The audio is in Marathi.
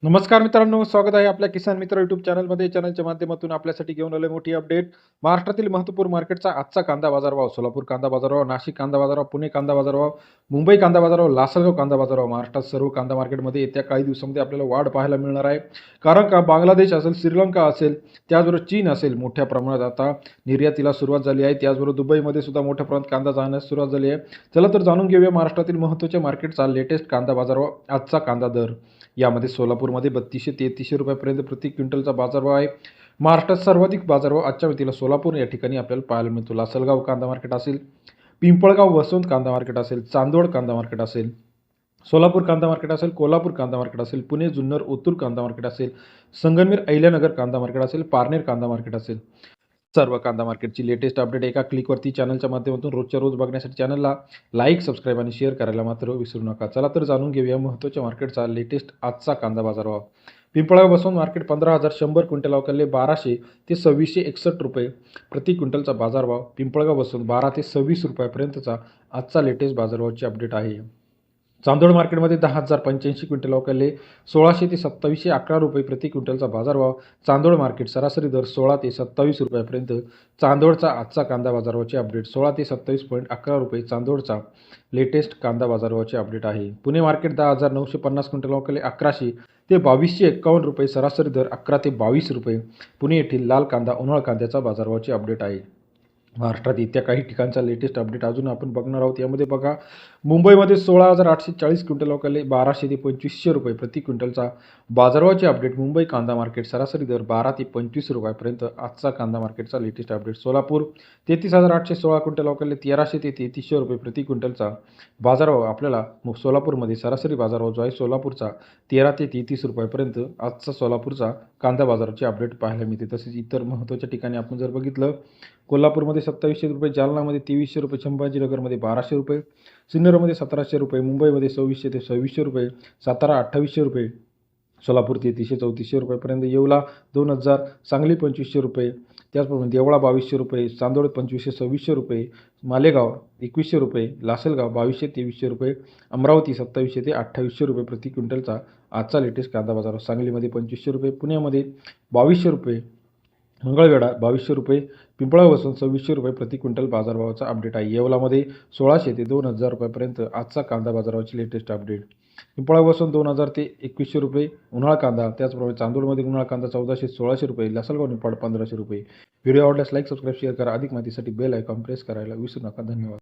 नमस्कार मित्रांनो, स्वागत आहे आपल्या किसान मित्र यूट्यूब चॅनलमध्ये. चॅनलच्या माध्यमातून आपल्यासाठी घेऊन आलोय मोठी अपडेट. महाराष्ट्रातील महत्त्वपूर्ण मार्केटचा आजचा कांदा बाजारभाव. सोलापूर कांदा बाजारभाव, नाशिक कांदा बाजारभाव, पुणे कांदा बाजारभाव, मुंबई कांदा बाजारभाव, लासलगाव कांदा बाजारभाव. महाराष्ट्रात सर्व कांदा मार्केटमध्ये येत्या काही दिवसांमध्ये आपल्याला वाढ पाहायला मिळणार आहे. कारण का बांगलादेश असेल, श्रीलंका असेल, त्याचबरोबर चीन असेल, मोठ्या प्रमाणात आता निर्यातीला सुरुवात झाली आहे. त्याचबरोबर दुबईमध्ये सुद्धा मोठ्या प्रमाणात कांदा जाण्यास सुरुवात झाली आहे. चला तर जाणून घेऊया महाराष्ट्रातील महत्त्वाच्या मार्केटचा लेटेस्ट कांदा बाजारभाव, आजचा कांदा दर. यामध्ये सोलापूरमध्ये 3200-3300 रुपयापर्यंत प्रति क्विंटलचा बाजारभाव आहे. महाराष्ट्रात सर्वाधिक बाजारभाव आजच्या मितीला सोलापूर या ठिकाणी आपल्याला पाहायला मिळतो. लासलगाव कांदा मार्केट असेल, पिंपळगाव वसंत कांदा मार्केट असेल, चांदोड कांदा मार्केट असेल, सोलापूर कांदा मार्केट असेल, कोल्हापूर कांदा मार्केट असेल, पुणे जुन्नर ओतूर कांदा मार्केट असेल, संगमनेर अहिल्यानगर कांदा मार्केट असेल, पारनेर कांदा मार्केट असेल. सर्व कांदा मार्केटची लेटेस्ट अपडेट एका क्लिकवरती चॅनलच्या माध्यमातून रोजच्या रोज बघण्यासाठी चॅनलला लाईक, सबस्क्राईब आणि शेअर करायला मात्र विसरू नका. चला तर जाणून घेऊया महत्त्वाच्या मार्केटचा लेटेस्ट आजचा कांदा बाजारभाव. पिंपळगाव बसून मार्केट 15,100 क्विंटल अवकाले 1200 ते 2661 रुपये प्रति क्विंटलचा बाजारभाव. पिंपळगाव बसून 12 ते 26 रुपयापर्यंतचा आजचा लेटेस्ट बाजारभावाची अपडेट आहे. चांदोड मार्केटमध्ये 10,085 क्विंटल अवकाले 1600 ते 2711 रुपये प्रति क्विंटलचा बाजारभाव. चांदोड मार्केट सरासरी दर 16 ते 27 रुपयापर्यंत. चांदोडचा आजचा कांदा बाजारभावाचे अपडेट 16 ते 27.11 रुपये चांदोडचा लेटेस्ट कांदा बाजारभावाचे अपडेट आहे. पुणे मार्केट 10,950 क्विंटल अवकाले 1100 ते 2251 रुपये, सरासरी दर 11 ते 22 रुपये. पुणे येथील लाल कांदा, उन्हाळ कांद्याचा बाजारभावाचे अपडेट आहे. महाराष्ट्रात येत्या काही ठिकाणचा लेटेस्ट अपडेट अजून आपण बघणार आहोत. यामध्ये बघा, मुंबईमध्ये 16,840 क्विंटल अवकाले 1200 ते 2500 रुपये प्रति क्विंटलचा बाजारभावाचे अपडेट. मुंबई कांदा मार्केट सरासरी दर 12 ते 25 रुपयापर्यंत आजचा कांदा मार्केटचा लेटेस्ट अपडेट. सोलापूर 33,816 क्विंटल अवकाले 1300 ते 3300 रुपये प्रति क्विंटलचा बाजारभाव. आपल्याला सोलापूरमध्ये सरासरी बाजारभाव जो आहे सोलापूरचा 13 ते 33 रुपयापर्यंत आजचा सोलापूरचा कांदा बाजाराचे अपडेट पाहायला मिळते. तसेच इतर महत्त्वाच्या ठिकाणी आपण जर बघितलं, कोल्हापूरमध्ये 2700 रुपये, जालनामध्ये 2300 रुपये, संभाजीनगरमध्ये 1200 रुपये, सिन्नरमध्ये 1700 रुपये, मुंबईमध्ये 2600 ते 2600 रुपये, सातारा 2800 रुपये, सोलापूर 3300-3400 रुपयापर्यंत, येवला 2000, सांगली 2500 रुपये, त्याचप्रमाणे देवळा 2200 रुपये, चांदोड 2500-2600 रुपये, मालेगाव 2100 रुपये, लासलगाव 2200-2300 रुपये, अमरावती 2700 ते 2800 रुपये प्रति क्विंटलचा आजचा लेटेस्ट कांदा बाजार. सांगलीमध्ये 2500 रुपये, पुण्यामध्ये 2200 रुपये, मंगळवेढा 2200 रुपये, पिंपळगाव बसून 2600 रुपये प्रति क्विंटल बाजारभावाचा अपडेट आहे. येवलामध्ये 1600 ते 2000 रुपयापर्यंत आजचा कांदा बाजाराची लेटेस्ट अपडेट. पिंपळगाव बसून 2000 ते 2100 रुपये उन्हाळ कांदा, त्याचप्रमाणे चांदोडमध्ये उन्हाळ कांदा 1400-1600 रुपये, लासलगाव निपाड 1500 रुपये. व्हिडिओ आवडल्यास लाईक, सबस्क्राईब, शेअर करा. अधिक माहितीसाठी बेल आयकॉन प्रेस करायला विसरू नका. धन्यवाद.